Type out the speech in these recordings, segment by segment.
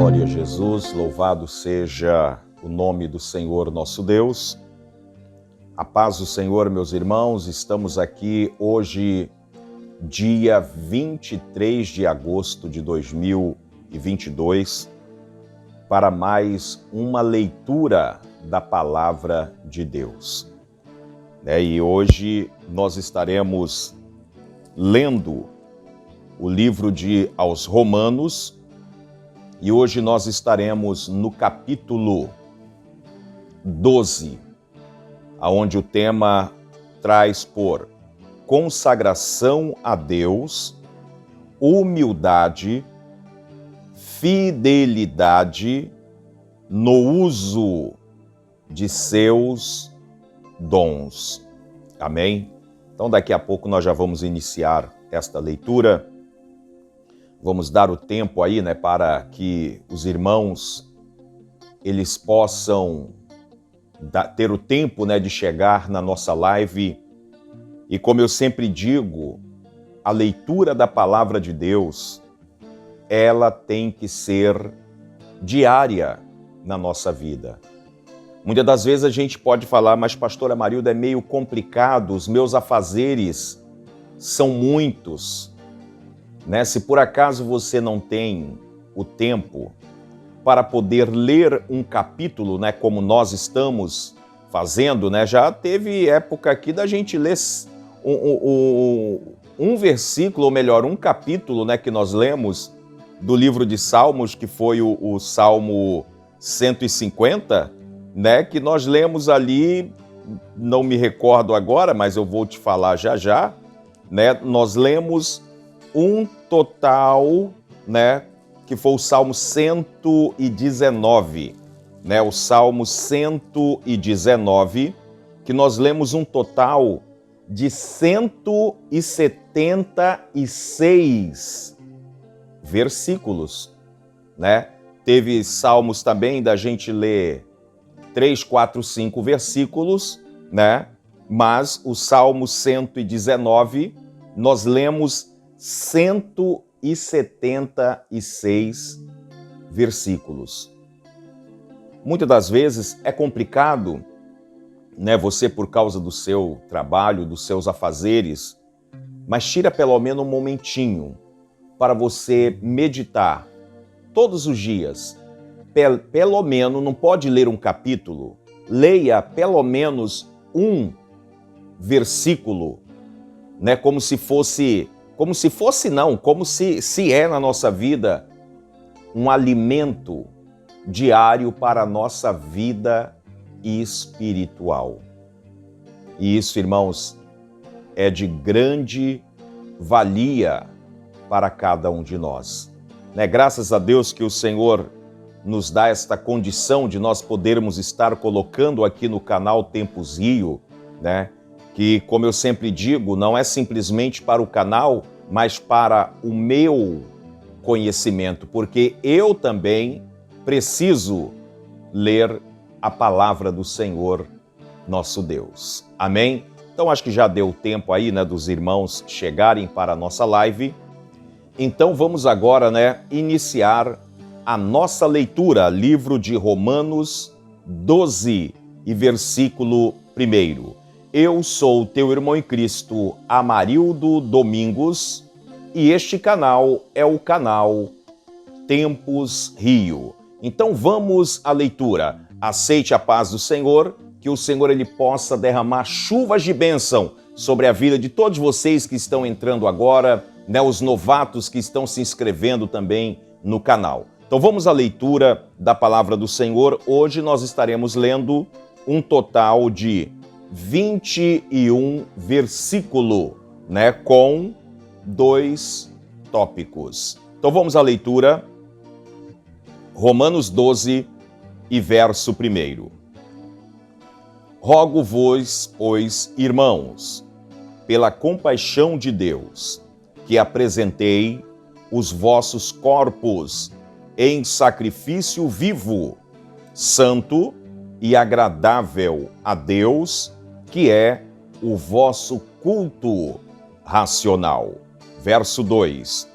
Glória a Jesus, louvado seja o nome do Senhor nosso Deus. A paz do Senhor, meus irmãos, estamos aqui hoje, dia 23 de agosto de 2022, para mais uma leitura da Palavra de Deus. E hoje nós estaremos lendo o livro aos Romanos, e hoje nós estaremos no capítulo 12, onde o tema traz por consagração a Deus, humildade, fidelidade no uso de seus dons. Amém? Então daqui a pouco nós já vamos iniciar esta leitura. Vamos dar o tempo aí, para que os irmãos, eles possam ter o tempo, de chegar na nossa live. E como eu sempre digo, a leitura da Palavra de Deus, ela tem que ser diária na nossa vida. Muitas das vezes a gente pode falar, mas pastor Amarildo, é meio complicado, os meus afazeres são muitos. Se por acaso você não tem o tempo para poder ler um capítulo, como nós estamos fazendo, já teve época aqui da gente ler um versículo, ou melhor, um capítulo, que nós lemos do livro de Salmos, que foi o Salmo 150, que nós lemos ali, não me recordo agora, mas eu vou te falar já já, nós lemos um total, que foi o Salmo 119, o Salmo 119, que nós lemos um total de 176 versículos, Teve salmos também da gente ler 3, 4, 5 versículos, Mas o Salmo 119, nós lemos 176 versículos. Muitas das vezes é complicado, você por causa do seu trabalho, dos seus afazeres, mas tira pelo menos um momentinho para você meditar todos os dias. Pelo menos, não pode ler um capítulo, leia pelo menos um versículo, como se é na nossa vida um alimento diário para a nossa vida espiritual. E isso, irmãos, é de grande valia para cada um de nós. Graças a Deus que o Senhor nos dá esta condição de nós podermos estar colocando aqui no canal Tempos Rio, que, como eu sempre digo, não é simplesmente para o canal, mas para o meu conhecimento, porque eu também preciso ler a palavra do Senhor, nosso Deus. Amém? Então, acho que já deu tempo aí, dos irmãos chegarem para a nossa live. Então, vamos agora, iniciar a nossa leitura, livro de Romanos 12 e versículo 1. Eu sou teu irmão em Cristo, Amarildo Domingos, e este canal é o canal Tempos Rio. Então vamos à leitura. Aceite a paz do Senhor, que o Senhor ele possa derramar chuvas de bênção sobre a vida de todos vocês que estão entrando agora, os novatos que estão se inscrevendo também no canal. Então vamos à leitura da palavra do Senhor. Hoje nós estaremos lendo um total de 21 versículos, com 2 tópicos. Então vamos à leitura. Romanos 12 e verso 1. Rogo-vos, pois, irmãos, pela compaixão de Deus, que apresentei os vossos corpos em sacrifício vivo, santo e agradável a Deus, que é o vosso culto racional. Verso 2.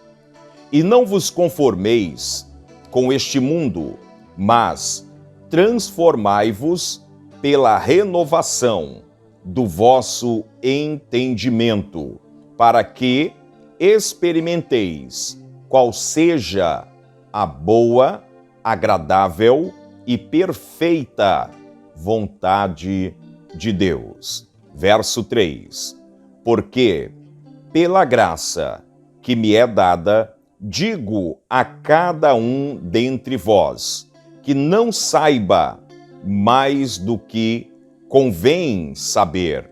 E não vos conformeis com este mundo, mas transformai-vos pela renovação do vosso entendimento, para que experimenteis qual seja a boa, agradável e perfeita vontade de Deus. Verso 3. Porque, pela graça que me é dada, digo a cada um dentre vós, que não saiba mais do que convém saber,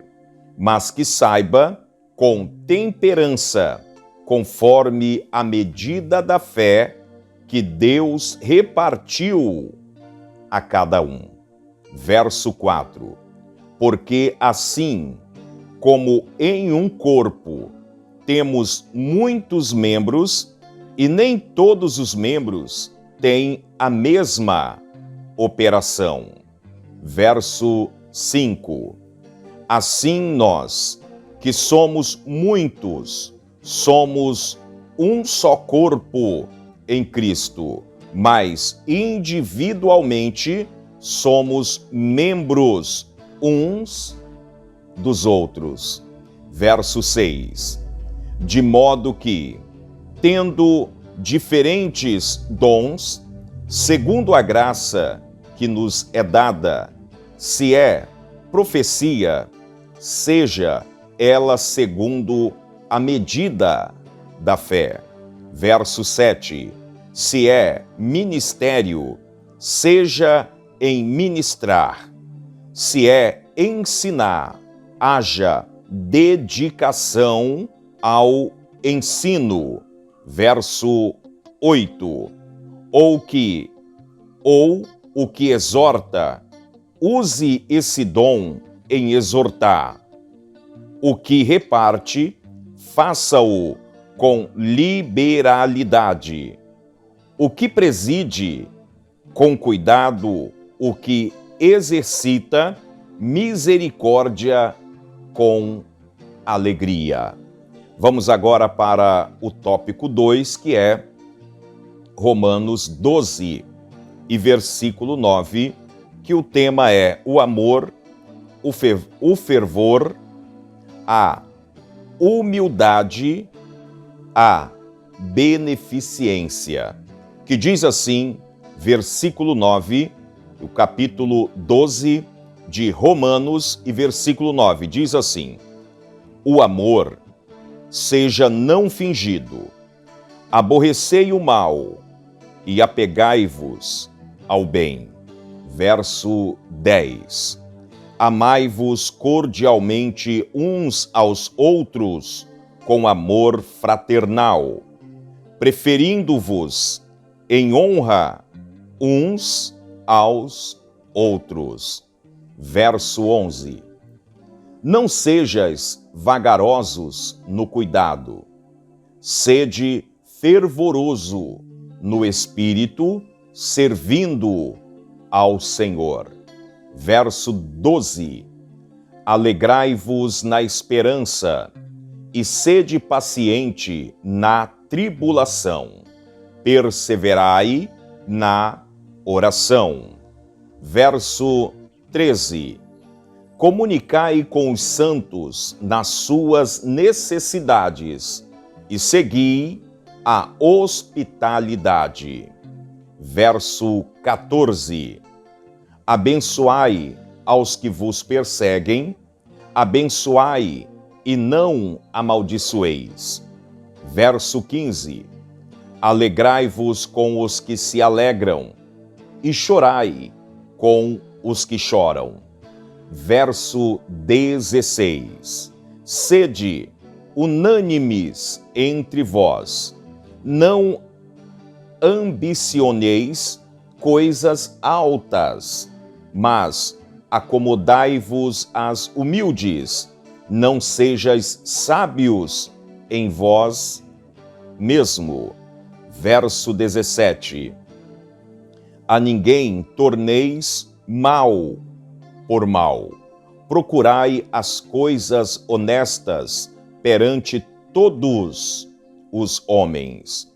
mas que saiba com temperança, conforme a medida da fé que Deus repartiu a cada um. Verso 4. Porque assim como em um corpo temos muitos membros, e nem todos os membros têm a mesma operação. Verso 5. Assim nós, que somos muitos, somos um só corpo em Cristo, mas individualmente somos membros uns dos outros. Verso 6. De modo que, tendo diferentes dons, segundo a graça que nos é dada, se é profecia, seja ela segundo a medida da fé. Verso 7. Se é ministério, seja em ministrar. Se é ensinar, haja dedicação ao ensino. Verso 8. Ou o que exorta, use esse dom em exortar. O que reparte, faça-o com liberalidade. O que preside, com cuidado. O que exercita, misericórdia com alegria. Vamos agora para o tópico 2, que é Romanos 12 e versículo 9, que o tema é o amor, o fervor, a humildade, a beneficência. Que diz assim, versículo 9, o capítulo 12 de Romanos e versículo 9, diz assim: o amor seja não fingido, aborrecei o mal e apegai-vos ao bem. Verso 10. Amai-vos cordialmente uns aos outros com amor fraternal, preferindo-vos em honra uns aos outros. Verso 11. Não sejais vagarosos no cuidado, sede fervoroso no espírito, servindo ao Senhor. Verso 12. Alegrai-vos na esperança e sede paciente na tribulação. Perseverai na oração. Verso 13. Comunicai com os santos nas suas necessidades e segui a hospitalidade. Verso 14. Abençoai aos que vos perseguem, abençoai e não amaldiçoeis. Verso 15. Alegrai-vos com os que se alegram e chorai com os que choram. Verso 16. Sede unânimes entre vós, não ambicioneis coisas altas, mas acomodai-vos às humildes, não sejais sábios em vós mesmo. Verso 17. A ninguém torneis mal por mal. Procurai as coisas honestas perante todos os homens.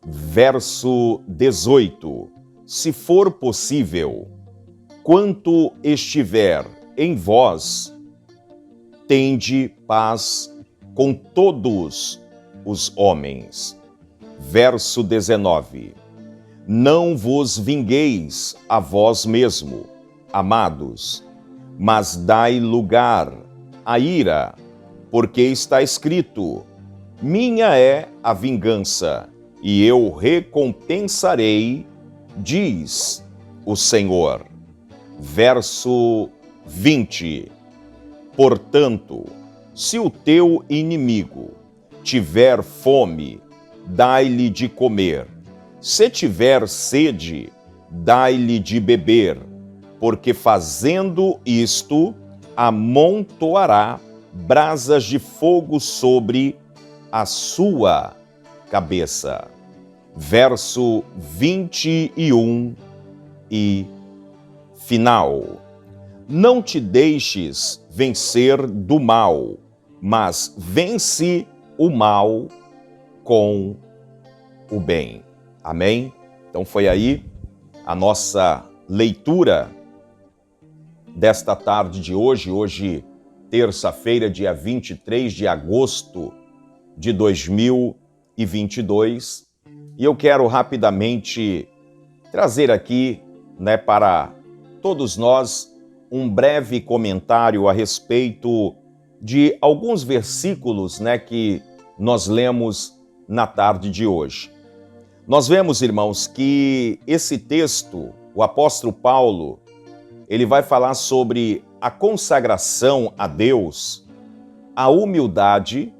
verso 18: Se for possível, quanto estiver em vós, tende paz com todos os homens. Verso 19: Não vos vingueis a vós mesmo, amados, mas dai lugar à ira, porque está escrito: Minha é a vingança, e eu recompensarei, diz o Senhor. Verso 20: Portanto, se o teu inimigo tiver fome, dai-lhe de comer. Se tiver sede, dai-lhe de beber, porque fazendo isto, amontoará brasas de fogo sobre a sua cabeça. Verso 21 e final. Não te deixes vencer do mal, mas vence o mal com o bem. Amém? Então foi aí a nossa leitura desta tarde de hoje, terça-feira, dia 23 de agosto de 2022. E eu quero rapidamente trazer aqui, para todos nós, um breve comentário a respeito de alguns versículos, que nós lemos na tarde de hoje. Nós vemos, irmãos, que esse texto, o apóstolo Paulo, ele vai falar sobre a consagração a Deus, a humildade,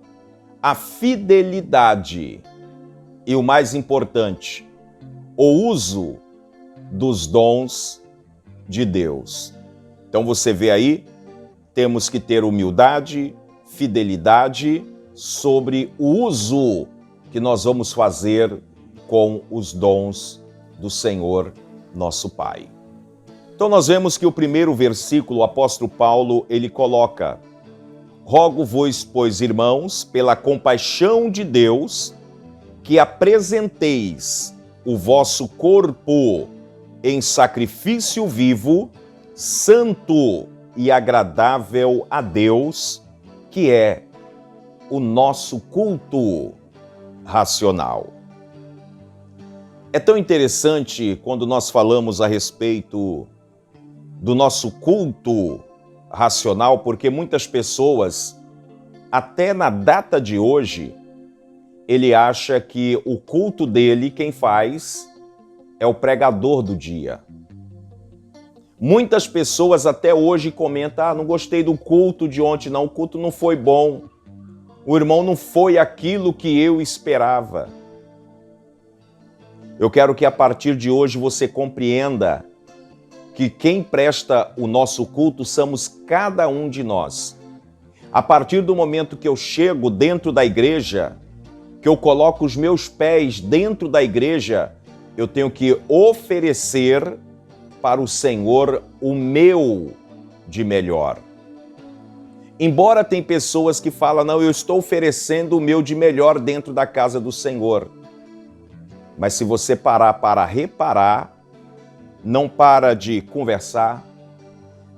a fidelidade e, o mais importante, o uso dos dons de Deus. Então você vê aí, temos que ter humildade, fidelidade sobre o uso que nós vamos fazer com os dons do Senhor, nosso Pai. Então nós vemos que o primeiro versículo, o apóstolo Paulo, ele coloca: Rogo-vos, pois, irmãos, pela compaixão de Deus, que apresenteis o vosso corpo em sacrifício vivo, santo e agradável a Deus, que é o nosso culto racional. É tão interessante quando nós falamos a respeito do nosso culto racional, porque muitas pessoas, até na data de hoje, ele acha que o culto dele, quem faz, é o pregador do dia. Muitas pessoas até hoje comentam: não gostei do culto de ontem, não, o culto não foi bom. O irmão não foi aquilo que eu esperava. Eu quero que a partir de hoje você compreenda que quem presta o nosso culto somos cada um de nós. A partir do momento que eu chego dentro da igreja, que eu coloco os meus pés dentro da igreja, eu tenho que oferecer para o Senhor o meu de melhor. Embora tem pessoas que falam: não, eu estou oferecendo o meu de melhor dentro da casa do Senhor. Mas se você parar para reparar, não para de conversar,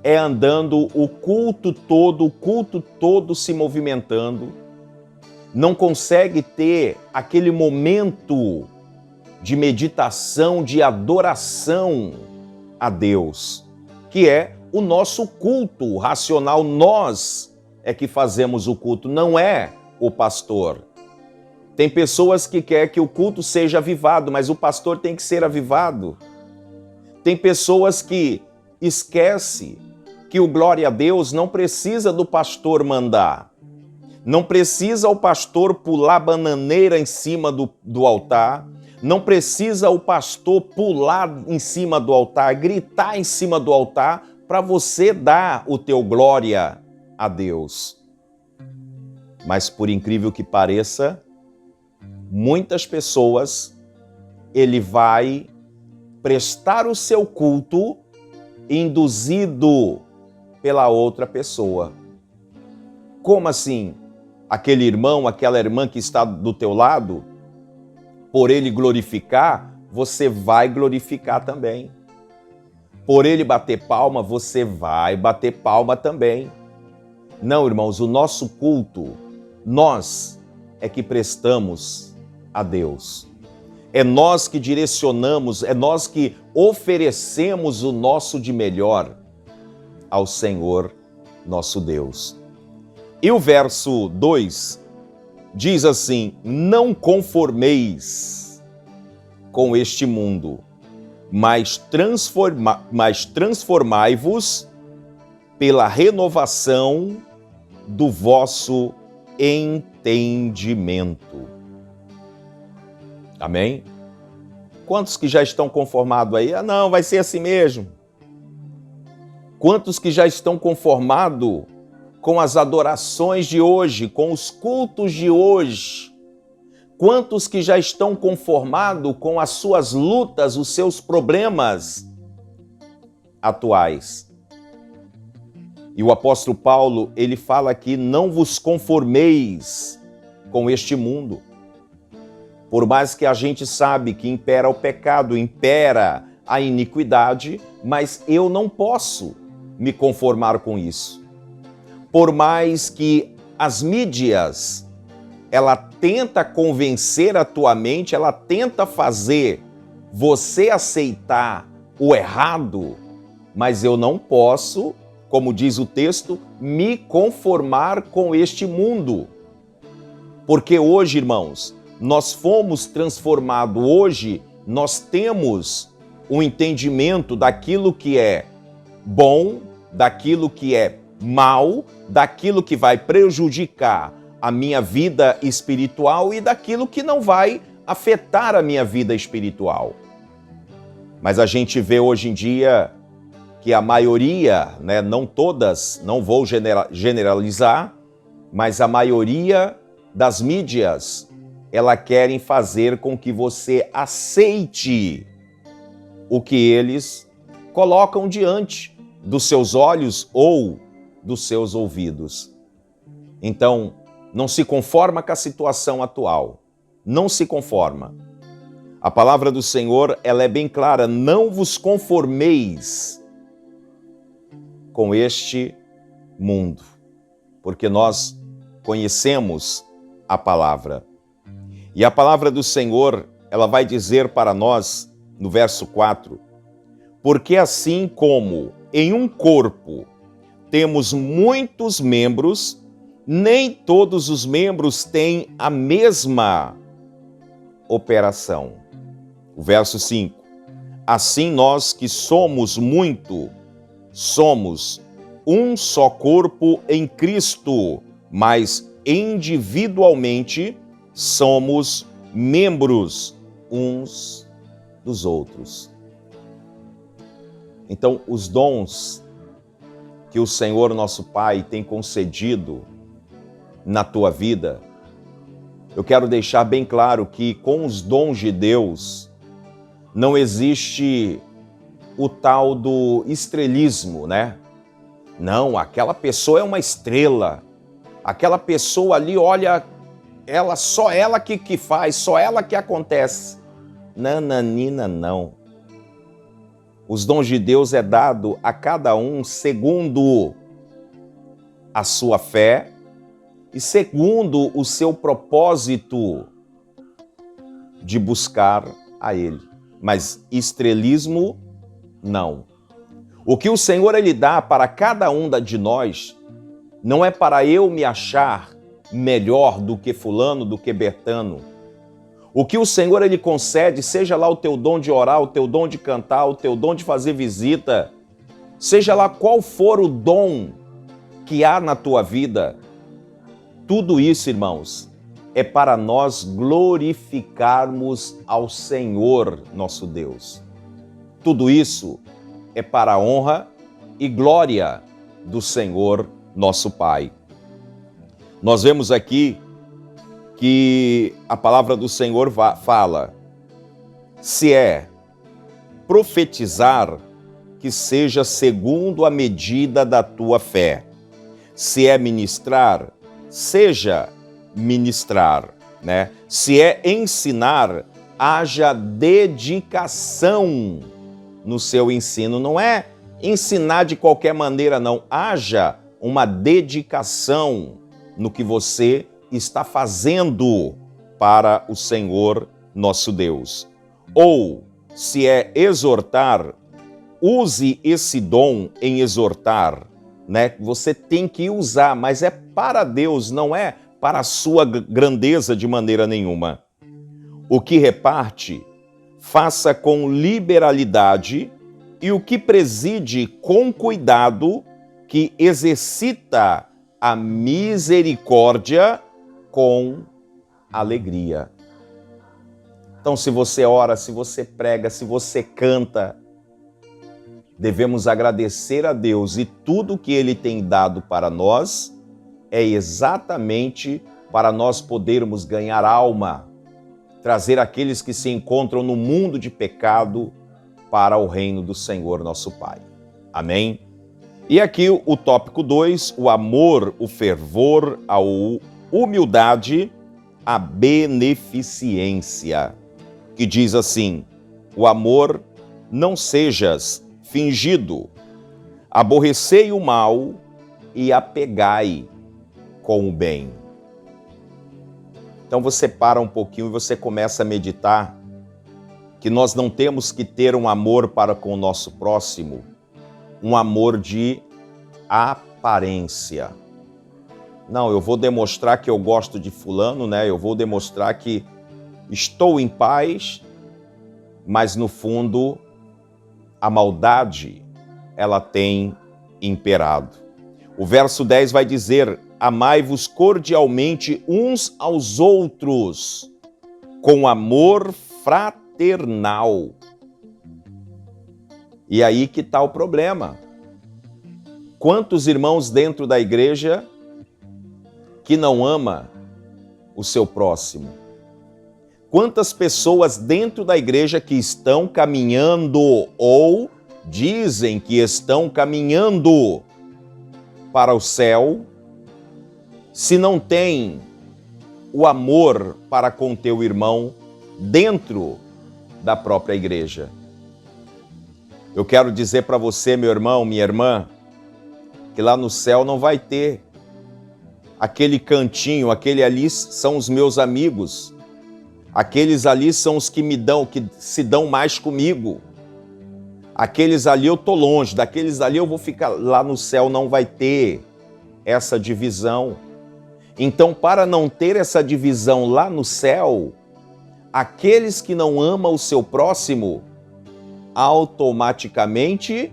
é andando o culto todo se movimentando, não consegue ter aquele momento de meditação, de adoração a Deus, que é o nosso culto racional. Nós é que fazemos o culto, não é o pastor. Tem pessoas que querem que o culto seja avivado, mas o pastor tem que ser avivado. Tem pessoas que esquecem que o glória a Deus não precisa do pastor mandar. Não precisa o pastor pular bananeira em cima do altar. Não precisa o pastor pular em cima do altar, gritar em cima do altar para você dar o teu glória a Deus. Mas por incrível que pareça, muitas pessoas, ele vai prestar o seu culto induzido pela outra pessoa. Como assim? Aquele irmão, aquela irmã que está do teu lado, por ele glorificar, você vai glorificar também. Por ele bater palma, você vai bater palma também. Não, irmãos, o nosso culto, nós é que prestamos a Deus. É nós que direcionamos, é nós que oferecemos o nosso de melhor ao Senhor, nosso Deus. E o verso 2 diz assim: não conformeis com este mundo, mas transformai-vos pela renovação do vosso entendimento. Amém? Quantos que já estão conformados aí? Ah, não, vai ser assim mesmo. Quantos que já estão conformados com as adorações de hoje, com os cultos de hoje? Quantos que já estão conformados com as suas lutas, os seus problemas atuais? E o apóstolo Paulo, ele fala aqui: não vos conformeis com este mundo. Por mais que a gente sabe que impera o pecado, impera a iniquidade, mas eu não posso me conformar com isso. Por mais que as mídias, ela tenta convencer a tua mente, ela tenta fazer você aceitar o errado, mas eu não posso, como diz o texto, me conformar com este mundo. Porque hoje, irmãos, nós fomos transformados. Hoje, nós temos um entendimento daquilo que é bom, daquilo que é mal, daquilo que vai prejudicar a minha vida espiritual e daquilo que não vai afetar a minha vida espiritual. Mas a gente vê hoje em dia que a maioria, né, não todas, não vou generalizar, mas a maioria das mídias, ela querem fazer com que você aceite o que eles colocam diante dos seus olhos ou dos seus ouvidos. Então, não se conforma com a situação atual. Não se conforma. A palavra do Senhor, ela é bem clara: não vos conformeis com este mundo, porque nós conhecemos a palavra. E a palavra do Senhor, ela vai dizer para nós, no verso 4, porque assim como em um corpo temos muitos membros, nem todos os membros têm a mesma operação. O verso 5, assim nós que somos muito, somos um só corpo em Cristo, mas individualmente somos membros uns dos outros. Então, os dons que o Senhor nosso Pai tem concedido na tua vida, eu quero deixar bem claro que com os dons de Deus não existe o tal do estrelismo, né? Não, aquela pessoa é uma estrela. Aquela pessoa ali, olha, só ela que faz, só ela que acontece. Nananina, não. Os dons de Deus é dado a cada um segundo a sua fé e segundo o seu propósito de buscar a Ele. Mas estrelismo, não. O que o Senhor ele dá para cada um de nós não é para eu me achar melhor do que fulano, do que Bertano. O que o Senhor ele concede, seja lá o teu dom de orar, o teu dom de cantar, o teu dom de fazer visita, seja lá qual for o dom que há na tua vida, tudo isso, irmãos, é para nós glorificarmos ao Senhor nosso Deus. Tudo isso é para a honra e glória do Senhor nosso Pai. Nós vemos aqui que a palavra do Senhor fala: se é profetizar, que seja segundo a medida da tua fé. Se é ministrar, seja ministrar, né? Se é ensinar, haja dedicação no seu ensino. Não é ensinar de qualquer maneira, não. Haja uma dedicação no que você está fazendo para o Senhor nosso Deus. Ou, se é exortar, use esse dom em exortar, né? Você tem que usar, mas é para Deus, não é para a sua grandeza de maneira nenhuma. O que reparte, faça com liberalidade, e o que preside com cuidado, que exercita a misericórdia com alegria. Então, se você ora, se você prega, se você canta, devemos agradecer a Deus, e tudo que Ele tem dado para nós é exatamente para nós podermos ganhar alma, trazer aqueles que se encontram no mundo de pecado para o reino do Senhor nosso Pai. Amém? E aqui o tópico 2, o amor, o fervor, a humildade, a beneficência, que diz assim: o amor não sejas fingido, aborrecei o mal e apegai com o bem. Então você para um pouquinho e você começa a meditar que nós não temos que ter um amor para com o nosso próximo, um amor de aparência. Não, eu vou demonstrar que eu gosto de fulano, né? Eu vou demonstrar que estou em paz, mas no fundo a maldade, ela tem imperado. O verso 10 vai dizer: amai-vos cordialmente uns aos outros, com amor fraternal. E aí que está o problema. Quantos irmãos dentro da igreja que não ama o seu próximo? Quantas pessoas dentro da igreja que estão caminhando ou dizem que estão caminhando para o céu, se não tem o amor para com teu irmão dentro da própria igreja? Eu quero dizer para você, meu irmão, minha irmã, que lá no céu não vai ter aquele cantinho, aquele ali são os meus amigos, aqueles ali são os que me dão, que se dão mais comigo, aqueles ali eu tô longe, daqueles ali eu vou ficar. Lá no céu não vai ter essa divisão. Então, para não ter essa divisão lá no céu, aqueles que não amam o seu próximo, automaticamente,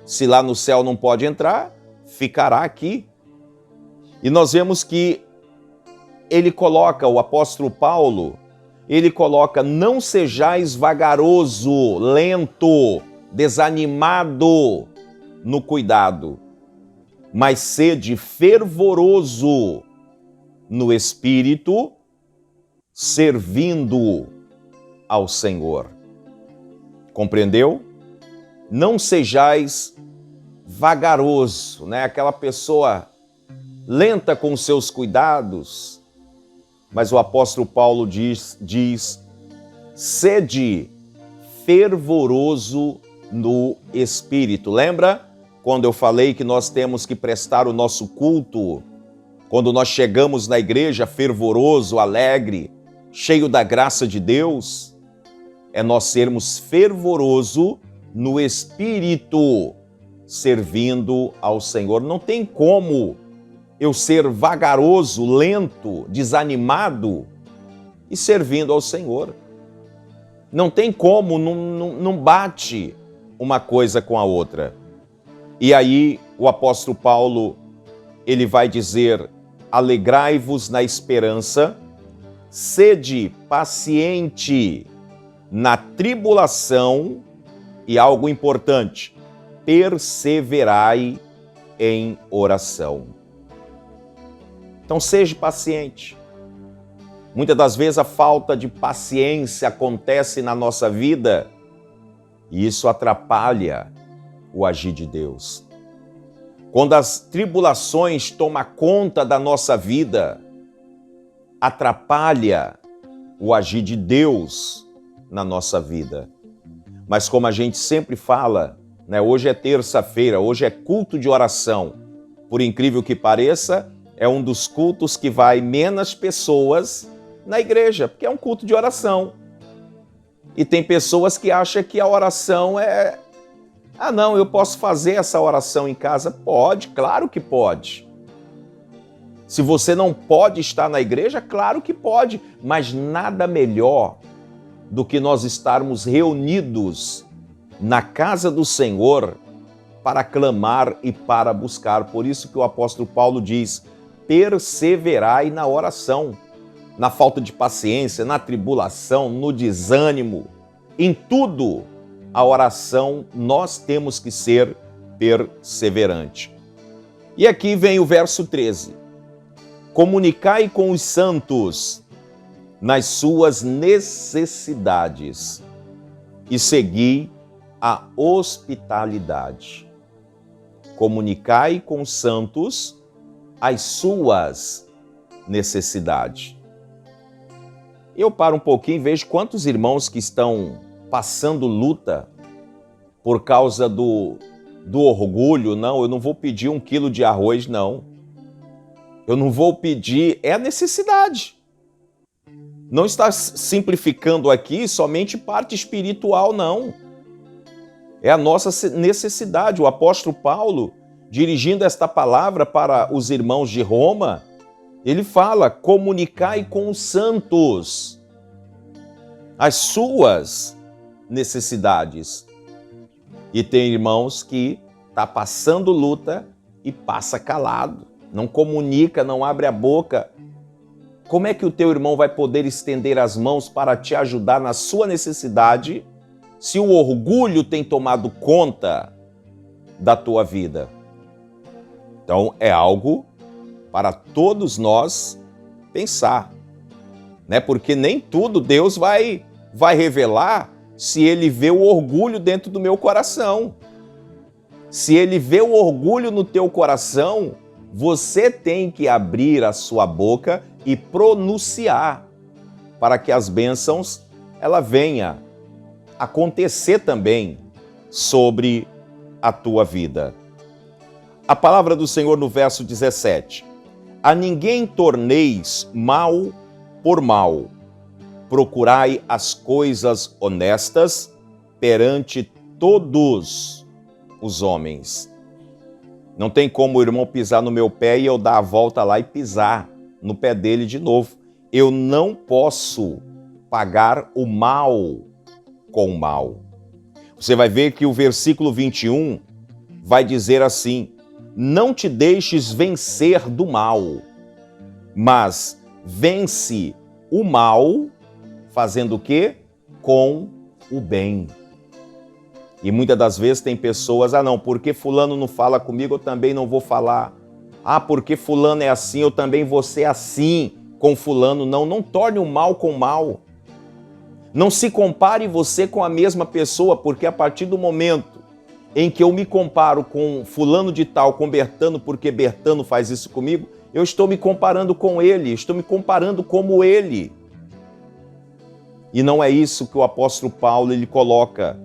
se lá no céu não pode entrar, ficará aqui. E nós vemos que ele coloca, o apóstolo Paulo, ele coloca: não sejais vagaroso, lento, desanimado no cuidado, mas sede fervoroso no espírito, servindo ao Senhor. Compreendeu? Não sejais vagaroso, né? Aquela pessoa lenta com seus cuidados, mas o apóstolo Paulo diz sede fervoroso no espírito. Lembra quando eu falei que nós temos que prestar o nosso culto, quando nós chegamos na igreja fervoroso, alegre, cheio da graça de Deus? É nós sermos fervoroso no espírito, servindo ao Senhor. Não tem como eu ser vagaroso, lento, desanimado e servindo ao Senhor. Não tem como, não bate uma coisa com a outra. E aí o apóstolo Paulo, ele vai dizer: alegrai-vos na esperança, sede paciente na tribulação e, algo importante, perseverai em oração. Então seja paciente. Muitas das vezes a falta de paciência acontece na nossa vida e isso atrapalha o agir de Deus. Quando as tribulações tomam conta da nossa vida, atrapalha o agir de Deus na nossa vida. Mas como a gente sempre fala, né, hoje é terça-feira, hoje é culto de oração. Por incrível que pareça, é um dos cultos que vai menos pessoas na igreja, porque é um culto de oração. E tem pessoas que acham que a oração é... Ah, não, eu posso fazer essa oração em casa? Pode, claro que pode. Se você não pode estar na igreja, claro que pode, mas nada melhor do que nós estarmos reunidos na casa do Senhor para clamar e para buscar. Por isso que o apóstolo Paulo diz: perseverai na oração, na falta de paciência, na tribulação, no desânimo, em tudo, a oração nós temos que ser perseverante. E aqui vem o verso 13. Comunicai com os santos nas suas necessidades e segui a hospitalidade. Comunicai com os santos as suas necessidades. Eu paro um pouquinho e vejo quantos irmãos que estão passando luta por causa do orgulho. Não, eu não vou pedir 1 quilo de arroz, não. Eu não vou pedir, é a necessidade. Não está simplificando aqui somente parte espiritual, não. É a nossa necessidade. O apóstolo Paulo, dirigindo esta palavra para os irmãos de Roma, ele fala: comunicai com os santos as suas necessidades. E tem irmãos que tá passando luta e passa calado, não comunica, não abre a boca. Como é que o teu irmão vai poder estender as mãos para te ajudar na sua necessidade se o orgulho tem tomado conta da tua vida? Então é algo para todos nós pensar, né? Porque nem tudo Deus vai revelar se Ele vê o orgulho dentro do meu coração. Se Ele vê o orgulho no teu coração, você tem que abrir a sua boca e pronunciar para que as bênçãos ela venha acontecer também sobre a tua vida. A palavra do Senhor no verso 17. A ninguém torneis mal por mal. Procurai as coisas honestas perante todos os homens. Não tem como o irmão pisar no meu pé e eu dar a volta lá e pisar no pé dele de novo. Eu não posso pagar o mal com o mal. Você vai ver que o versículo 21 vai dizer assim: não te deixes vencer do mal, mas vence o mal fazendo o quê? Com o bem. E muitas das vezes tem pessoas: ah não, porque fulano não fala comigo, eu também não vou falar. Ah, porque fulano é assim, eu também vou ser assim com fulano. Não torne o mal com o mal. Não se compare você com a mesma pessoa, porque a partir do momento em que eu me comparo com fulano de tal, com Bertano, porque Bertano faz isso comigo, eu estou me comparando com ele, estou me comparando como ele. E não é isso que o apóstolo Paulo ele coloca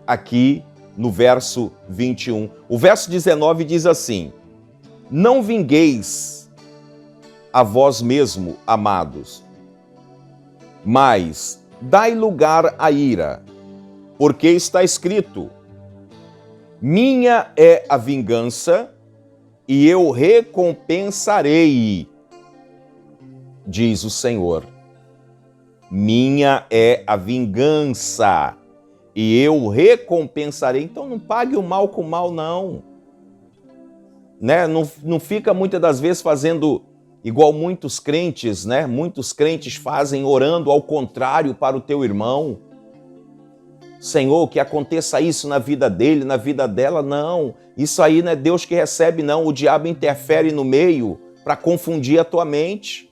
aqui no verso 21. O verso 19 diz assim: não vingueis a vós mesmo, amados, mas dai lugar à ira, porque está escrito: minha é a vingança e eu recompensarei, diz o Senhor. Minha é a vingança e eu recompensarei. Então não pague o mal com o mal, não. Né? Não fica muitas das vezes fazendo igual muitos crentes, né? Muitos crentes fazem, orando ao contrário para o teu irmão. Senhor, que aconteça isso na vida dele, na vida dela. Não, isso aí não é Deus que recebe, não. O diabo interfere no meio para confundir a tua mente.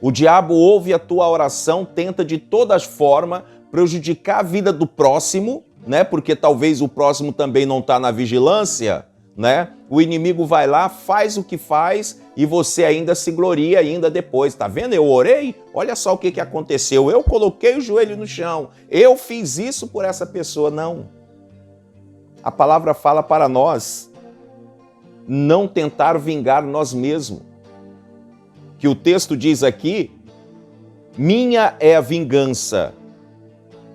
O diabo ouve a tua oração, tenta de todas formas prejudicar a vida do próximo, né? Porque talvez o próximo também não está na vigilância, né? O inimigo vai lá, faz o que faz e você ainda se gloria ainda depois. Tá vendo? Eu orei, olha só o que aconteceu. Eu coloquei o joelho no chão, eu fiz isso por essa pessoa. Não. A palavra fala para nós não tentar vingar nós mesmos. Que o texto diz aqui, minha é a vingança,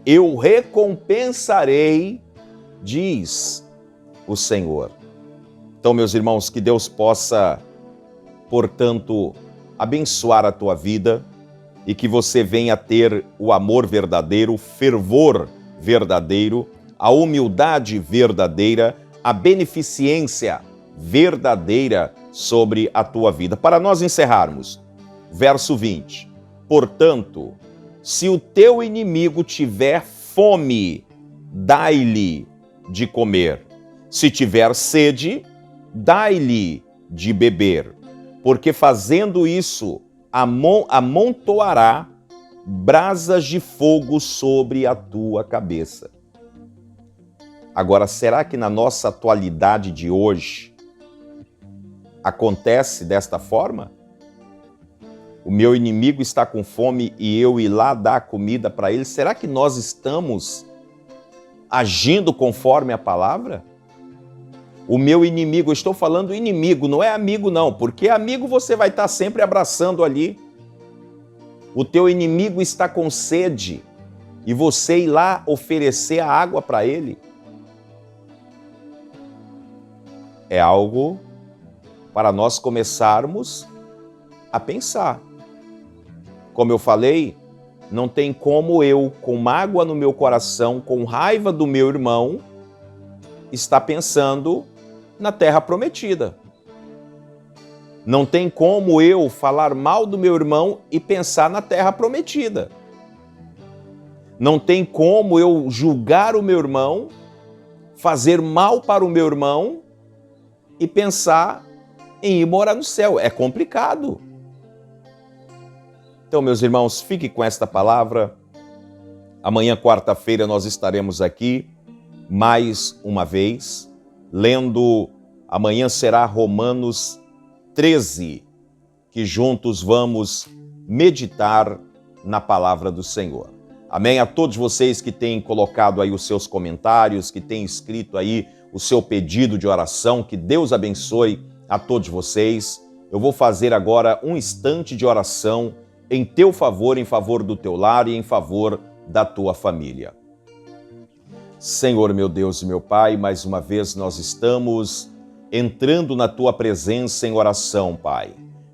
eu recompensarei, diz o Senhor. Então, meus irmãos, que Deus possa, portanto, abençoar a tua vida e que você venha ter o amor verdadeiro, o fervor verdadeiro, a humildade verdadeira, a beneficência verdadeira sobre a tua vida. Para nós encerrarmos, verso 20. Portanto, se o teu inimigo tiver fome, dai-lhe de comer. Se tiver sede, dai-lhe de beber. Porque fazendo isso, amontoará brasas de fogo sobre a tua cabeça. Agora, será que na nossa atualidade de hoje acontece desta forma? O meu inimigo está com fome e eu ir lá dar comida para ele? Será que nós estamos agindo conforme a palavra? O meu inimigo, eu estou falando inimigo, não é amigo não, porque amigo você vai estar sempre abraçando ali. O teu inimigo está com sede e você ir lá oferecer a água para ele. É algo para nós começarmos a pensar. Como eu falei, não tem como eu, com mágoa no meu coração, com raiva do meu irmão, estar pensando na terra prometida. Não tem como eu falar mal do meu irmão e pensar na terra prometida. Não tem como eu julgar o meu irmão, fazer mal para o meu irmão e pensar em ir morar no céu. É complicado. Então, meus irmãos, fique com esta palavra. Amanhã, quarta-feira, nós estaremos aqui mais uma vez, lendo, amanhã será Romanos 13, que juntos vamos meditar na palavra do Senhor. Amém? A todos vocês que têm colocado aí os seus comentários, que têm escrito aí o seu pedido de oração, que Deus abençoe a todos vocês. Eu vou fazer agora um instante de oração em teu favor, em favor do teu lar e em favor da tua família. Senhor, meu Deus e meu Pai, mais uma vez nós estamos entrando na tua presença em oração, Pai,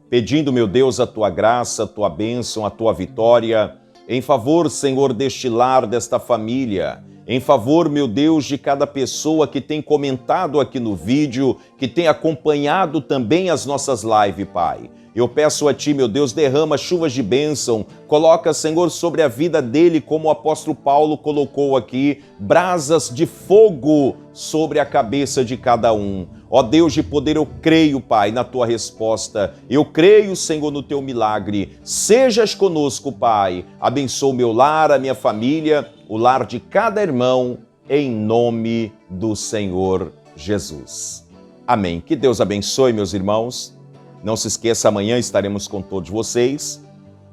pedindo, meu Deus, a tua graça, a tua bênção, a tua vitória, em favor, Senhor, deste lar, desta família, em favor, meu Deus, de cada pessoa que tem comentado aqui no vídeo, que tem acompanhado também as nossas lives, Pai. Eu peço a Ti, meu Deus, derrama chuvas de bênção, coloca, Senhor, sobre a vida dele, como o apóstolo Paulo colocou aqui, brasas de fogo sobre a cabeça de cada um. Ó Deus de poder, eu creio, Pai, na Tua resposta. Eu creio, Senhor, no Teu milagre. Sejas conosco, Pai. Abençoa o meu lar, a minha família, o lar de cada irmão, em nome do Senhor Jesus. Amém. Que Deus abençoe, meus irmãos. Não se esqueça, amanhã estaremos com todos vocês.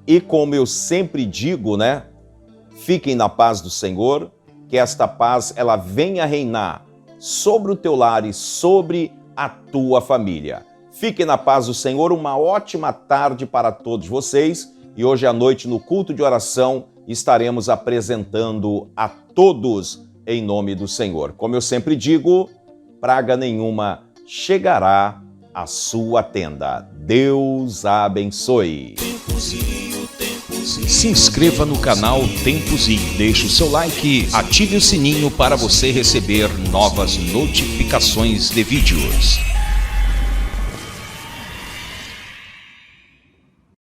E como eu sempre digo, né? Fiquem na paz do Senhor, que esta paz ela venha reinar sobre o teu lar e sobre a tua família. Fiquem na paz do Senhor, uma ótima tarde para todos vocês. E hoje à noite, no culto de oração, estaremos apresentando a todos em nome do Senhor. Como eu sempre digo, praga nenhuma chegará a sua tenda. Deus abençoe. Se inscreva no canal Tempos e deixe o seu like, ative o sininho para você receber novas notificações de vídeos.